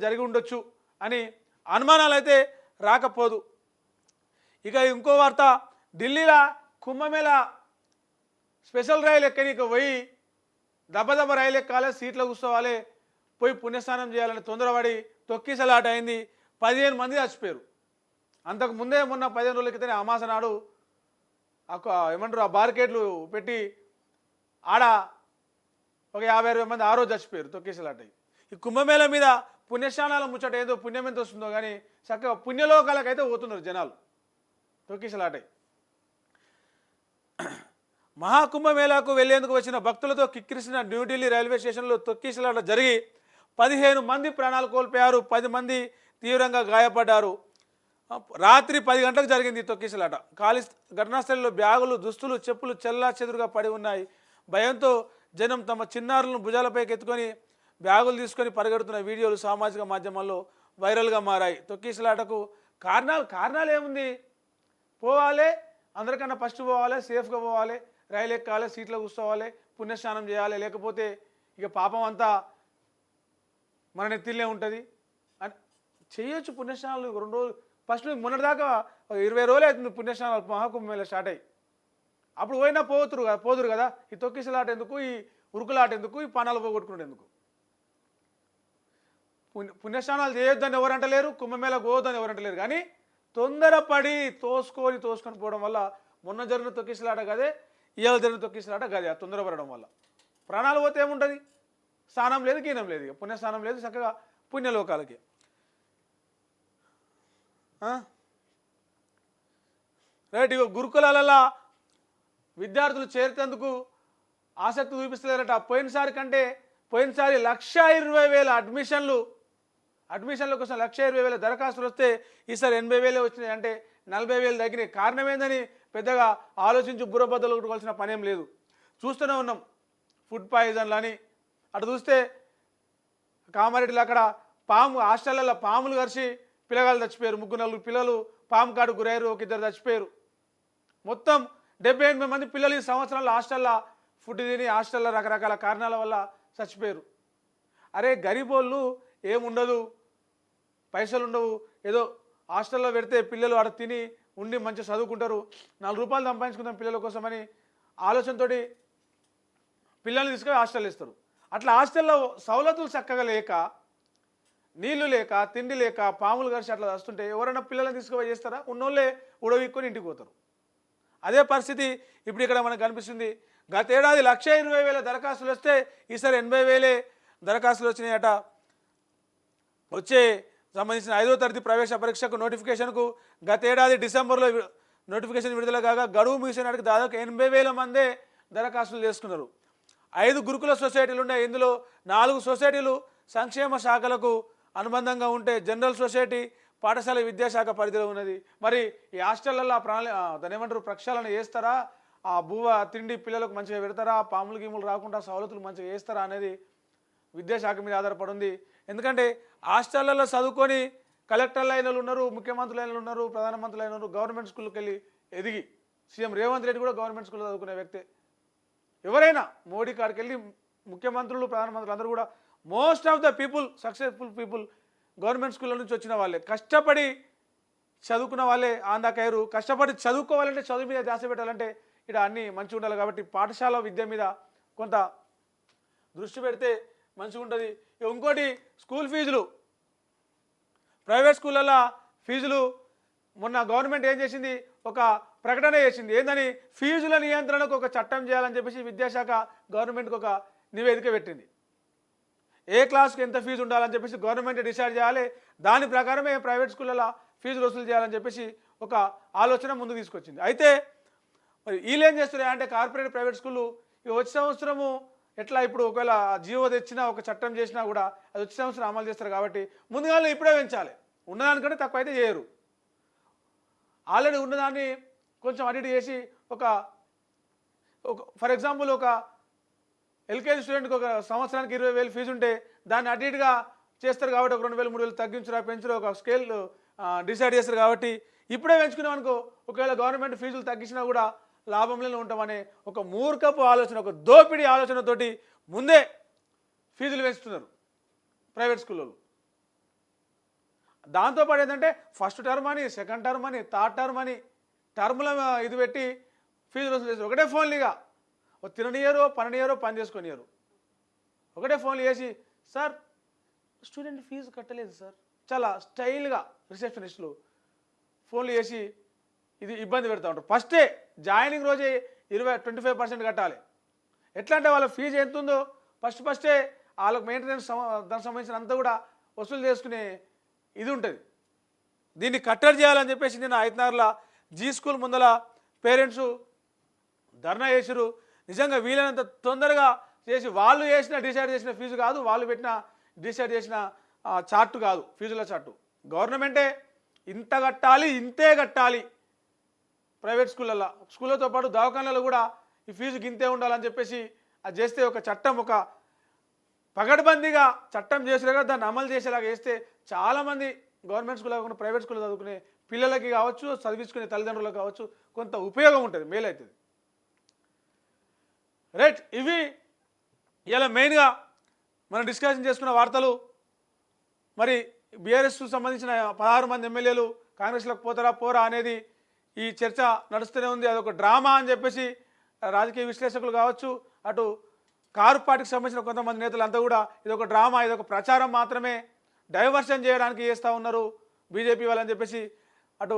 జరిగి ఉండొచ్చు అని అనుమానాలు అయితే రాకపోదు. ఇక ఇంకో వార్త, ఢిల్లీలో కుంభమేళ స్పెషల్ రైలు ఎక్కనీకి పోయి దెబ్బ రైలు ఎక్కాలి, సీట్లో కూర్చోవాలి, పోయి పుణ్యస్నానం చేయాలని తొందరపడి తొక్కిసలాట అయింది. 15 మంది చచ్చిపోయారు. అంతకు ముందే మొన్న 15 రోజుల క్రితమే అమాస నాడు ఏమంటారు ఆ బార్కెట్లు పెట్టి ఆడ ఒక 50-60 మంది ఆ రోజు చచ్చిపోయారు తొక్కిసలాట. ఈ కుంభమేళ మీద పుణ్యస్నానాల ముచ్చట ఏదో పుణ్యం ఎంత వస్తుందో కానీ చక్కగా పుణ్యలోకాలకైతే పోతున్నారు జనాలు తొక్కిసలాట. మహాకుంభమేళాకు వెళ్లేందుకు వచ్చిన భక్తులతో కిక్కిరిసిన న్యూఢిల్లీ రైల్వే స్టేషన్లో తొక్కిసలాట జరిగి 15 మంది ప్రాణాలు కోల్పోయారు, 10 మంది తీవ్రంగా గాయపడ్డారు. రాత్రి 10 గంటలకు జరిగింది ఈ తొక్కిసలాట. ఘటనా స్థలంలో బ్యాగులు, దుస్తులు, చెప్పులు చెల్లాచెదురుగా పడి ఉన్నాయి. భయంతో జనం తమ చిన్నారులను భుజాలపైకి ఎత్తుకొని బ్యాగులు తీసుకొని పరిగెడుతున్న వీడియోలు సామాజిక మాధ్యమాల్లో వైరల్గా మారాయి. తొక్కిసలాటకు కారణాలు ఏముంది? పోవాలి, అందరికన్నా ఫస్ట్ పోవాలి, సేఫ్గా పోవాలి, రైలు ఎక్కాలి, సీట్లో కూర్చోవాలి, పుణ్యస్నానం చేయాలి, లేకపోతే ఇక పాపం అంతా మన నెత్తిల్లే ఉంటుంది అని చేయొచ్చు. పుణ్యస్నానాలు 2 రోజులు ఫస్ట్ మొన్నటిదాకా 20 రోజులు అవుతుంది పుణ్యస్నానాలు మహాకుంభమేళ స్టార్ట్ అయ్యి. అప్పుడు పోయినా పోదురు కదా. ఈ తొక్కిసలాట ఎందుకు, ఈ ఉరుకులాట ఎందుకు, ఈ పనాలు పోగొట్టుకున్నాడు ఎందుకు? పుణ్యస్నానాలు చేయొద్దని ఎవరంటలేరు, కుంభమేళ పోవద్దని ఎవరంటలేరు. కానీ తొందరపడి తోసుకొని పోవడం వల్ల మొన్న జరిగిన తొక్కిసలాట కదే, ఇవాళ జరిగిన తొక్కిసలాట కదే. ఆ తొందరపడడం వల్ల ప్రాణాలు పోతే ఏముంటుంది? స్నానం లేదు, గీనం లేదు, ఇక పుణ్యస్నానం లేదు, చక్కగా పుణ్యలోకాలకి. రైట్. ఇక గురుకులాలలో విద్యార్థులు చేరేందుకు ఆసక్తి చూపిస్తలేరట. పోయినసారి 1,20,000 అడ్మిషన్ల కోసం 1,20,000 దరఖాస్తులు వస్తే ఈసారి 80,000 వచ్చినాయి. అంటే 40,000 తగ్గినాయి. కారణం ఏందని పెద్దగా ఆలోచించి బుర్రబద్దలు కొట్టుకోవాల్సిన పనేం లేదు. చూస్తూనే ఉన్నాం ఫుడ్ పాయిజన్లు అని. అటు చూస్తే కామారెడ్డిలో అక్కడ హాస్టళ్లలో పాములు కరిచి పిల్లగాళ్ళు చచ్చిపోయారు. 3-4 పిల్లలు పాము కాడు గురయ్యారు, 1-2 చచ్చిపోయారు. మొత్తం 78 మంది పిల్లలు ఈ సంవత్సరంలో హాస్టల్లో ఫుడ్ తిని హాస్టల్లో రకరకాల కారణాల వల్ల చచ్చిపోయారు. అరే గరీబోళ్ళు ఏముండదు, పైసలు ఉండవు, ఏదో హాస్టల్లో పెడితే పిల్లలు ఆడ తిని ఉండి మంచిగా చదువుకుంటారు, 4 రూపాయలు సంపాదించుకుందాం పిల్లల కోసమని ఆలోచనతో పిల్లల్ని తీసుకొని హాస్టల్ ఇస్తారు. అట్లా హాస్టల్లో సౌలతులు చక్కగా లేక, నీళ్లు లేక, తిండి లేక, పాములు కలిసి అట్లా వస్తుంటే ఎవరైనా పిల్లల్ని తీసుకుపోయి చేస్తారా? ఉన్నోళ్ళే ఉడవిక్కొని ఇంటికి పోతారు. అదే పరిస్థితి ఇప్పుడు ఇక్కడ మనకు కనిపిస్తుంది. గత ఏడాది 1,20,000 దరఖాస్తులు వస్తే ఈసారి 80,000 దరఖాస్తులు వచ్చినాయట. వచ్చే సంబంధించిన 5వ తరగతి ప్రవేశ పరీక్షకు నోటిఫికేషన్కు గత ఏడాది డిసెంబర్లో నోటిఫికేషన్ విడుదల కాగా గడువు ముగిసే నాటికి దాదాపు 80,000 మందే దరఖాస్తులు చేసుకున్నారు. 5 గురుకుల సొసైటీలు ఉన్నాయి. ఇందులో 4 సొసైటీలు సంక్షేమ శాఖలకు అనుబంధంగా ఉంటే జనరల్ సొసైటీ పాఠశాల విద్యాశాఖ పరిధిలో ఉన్నది. మరి ఈ హాస్టళ్లలో దాని ఏమంటారు ప్రక్షాళన చేస్తారా? ఆ బువ్వ తిండి పిల్లలకు మంచిగా పెడతారా? పాములు గీములు రాకుండా సవలతులు మంచిగా చేస్తారా అనేది విద్యాశాఖ మీద ఆధారపడి ఉంది. ఎందుకంటే హాస్టళ్లలో చదువుకొని కలెక్టర్లు అయిన వాళ్ళు ఉన్నారు, ముఖ్యమంత్రులు అయిన ఉన్నారు, ప్రధానమంత్రులు అయిన ఉన్నారు. గవర్నమెంట్ స్కూల్కి వెళ్ళి ఎదిగి సీఎం రేవంత్ రెడ్డి కూడా గవర్నమెంట్ స్కూల్లో చదువుకునే వ్యక్తే. ఎవరైనా మోడీ కాడికి వెళ్ళి ముఖ్యమంత్రులు, ప్రధానమంత్రులు అందరూ కూడా most of the people, successful people government స్కూళ్ళ నుంచి వచ్చిన వాళ్ళే, కష్టపడి చదువుకున్న వాళ్ళే ఆందాకయ్యారు. కష్టపడి చదువుకోవాలంటే, చదువు మీద ధ్యాస పెట్టాలంటే ఇక్కడ అన్నీ మంచిగా ఉండాలి. కాబట్టి పాఠశాల విద్య మీద కొంత దృష్టి పెడితే మంచిగా ఉంటుంది. ఇంకోటి స్కూల్ ఫీజులు, ప్రైవేట్ స్కూళ్ళల్లో ఫీజులు మొన్న గవర్నమెంట్ ఏం చేసింది, ఒక ప్రకటన చేసింది. ఏందని ఫీజుల నియంత్రణకు ఒక చట్టం చేయాలని చెప్పేసి విద్యాశాఖ గవర్నమెంట్కి ఒక నివేదిక పెట్టింది. ఏ క్లాస్కి ఎంత ఫీజు ఉండాలని చెప్పేసి గవర్నమెంట్ డిసైడ్ చేయాలి. దాని ప్రకారమే ప్రైవేట్ స్కూళ్ళలో ఫీజులు వసూలు చేయాలని చెప్పేసి ఒక ఆలోచన ముందు తీసుకొచ్చింది. అయితే మరి వీళ్ళు ఏం చేస్తున్నాయి అంటే కార్పొరేట్ ప్రైవేట్ స్కూళ్ళు ఇక వచ్చే సంవత్సరము ఎట్లా ఇప్పుడు ఒకవేళ జీవో తెచ్చినా ఒక చట్టం చేసినా కూడా అది వచ్చే సంవత్సరం అమలు చేస్తారు. కాబట్టి ముందుగానే ఇప్పుడే పెంచాలి. ఉన్నదానికంటే తక్కువ అయితే చేయరు. ఆల్రెడీ ఉన్నదాన్ని కొంచెం అడిట్ చేసి ఒక ఫర్ ఎగ్జాంపుల్ ఒక ఎల్కేజీ స్టూడెంట్కి ఒక సంవత్సరానికి 20,000 ఫీజు ఉంటే దాన్ని అడిట్గా చేస్తారు. కాబట్టి ఒక 2,000-3,000 తగ్గించరా పెంచరా ఒక స్కేల్ డిసైడ్ చేస్తారు. కాబట్టి ఇప్పుడే పెంచుకున్నాం అనుకో, ఒకవేళ గవర్నమెంట్ ఫీజులు తగ్గించినా కూడా లాభంలోనే ఉంటామనే ఒక మూర్ఖపు ఆలోచన, ఒక దోపిడీ ఆలోచనతోటి ముందే ఫీజులు పెంచుతున్నారు ప్రైవేట్ స్కూళ్ళలో. దాంతోపాటు ఏంటంటే ఫస్ట్ టర్మ్ అని, సెకండ్ టర్మ్ అని, థర్డ్ టర్మ్ అని టర్మ్ల ఇది పెట్టి ఫీజు వసూలు చేసి ఒకటే ఫోన్లు ఇక తిననియరు, పనినియరు, పని చేసుకొనియరు. ఒకటే ఫోన్లు చేసి సార్ స్టూడెంట్ ఫీజు కట్టలేదు సార్, చాలా స్టైల్గా రిసెప్షనిస్టులు ఫోన్లు చేసి ఇది ఇబ్బంది పెడతా ఉంటారు. ఫస్టే జాయినింగ్ రోజే 25% కట్టాలి. ఎట్లా అంటే వాళ్ళ ఫీజు ఎంత ఉందో ఫస్టే వాళ్ళకి మెయింటెనెన్స్ దానికి సంబంధించిన అంతా కూడా వసూలు చేసుకునే ఇది ఉంటుంది. దీన్ని కట్టడి చేయాలని చెప్పేసి నేను ఐతనగర్లో జీ స్కూల్ ముందల పేరెంట్స్ ధర్నా చేసిరు. నిజంగా వీలైనంత తొందరగా చేసి వాళ్ళు డిసైడ్ చేసిన ఫీజు కాదు, వాళ్ళు పెట్టిన డిసైడ్ చేసిన చార్టు కాదు, ఫీజుల చార్టు. గవర్నమెంటే ఇంత కట్టాలి, ఇంతే కట్టాలి. ప్రైవేట్ స్కూళ్ళతో పాటు దవాఖానాలలో కూడా ఈ ఫీజుకి ఇంతే ఉండాలని చెప్పేసి అది చేస్తే ఒక చట్టం, ఒక పగడ్బందీగా చట్టం చేసేలాగా దాన్ని అమలు చేసేలాగా చేస్తే చాలామంది గవర్నమెంట్ స్కూల్ కాకుండా ప్రైవేట్ స్కూల్లో చదువుకునే పిల్లలకి కావచ్చు, చదివించుకునే తల్లిదండ్రులకు కావచ్చు కొంత ఉపయోగం ఉంటుంది, మేలవుతుంది. రైట్, ఇవి ఇలా మెయిన్గా మనం డిస్కషన్ చేసుకున్న వార్తలు. మరి బీఆర్ఎస్కు సంబంధించిన 16 మంది ఎమ్మెల్యేలు కాంగ్రెస్లోకి పోతారా పోరా అనేది ఈ చర్చ నడుస్తూనే ఉంది. అదొక డ్రామా అని చెప్పేసి రాజకీయ విశ్లేషకులు కావచ్చు, అటు కారు పార్టీకి సంబంధించిన కొంతమంది నేతలంతా కూడా ఇదొక డ్రామా, ఇదొక ప్రచారం మాత్రమే, డైవర్షన్ చేయడానికి చేస్తూ ఉన్నారు బీజేపీ వాళ్ళని చెప్పేసి అటు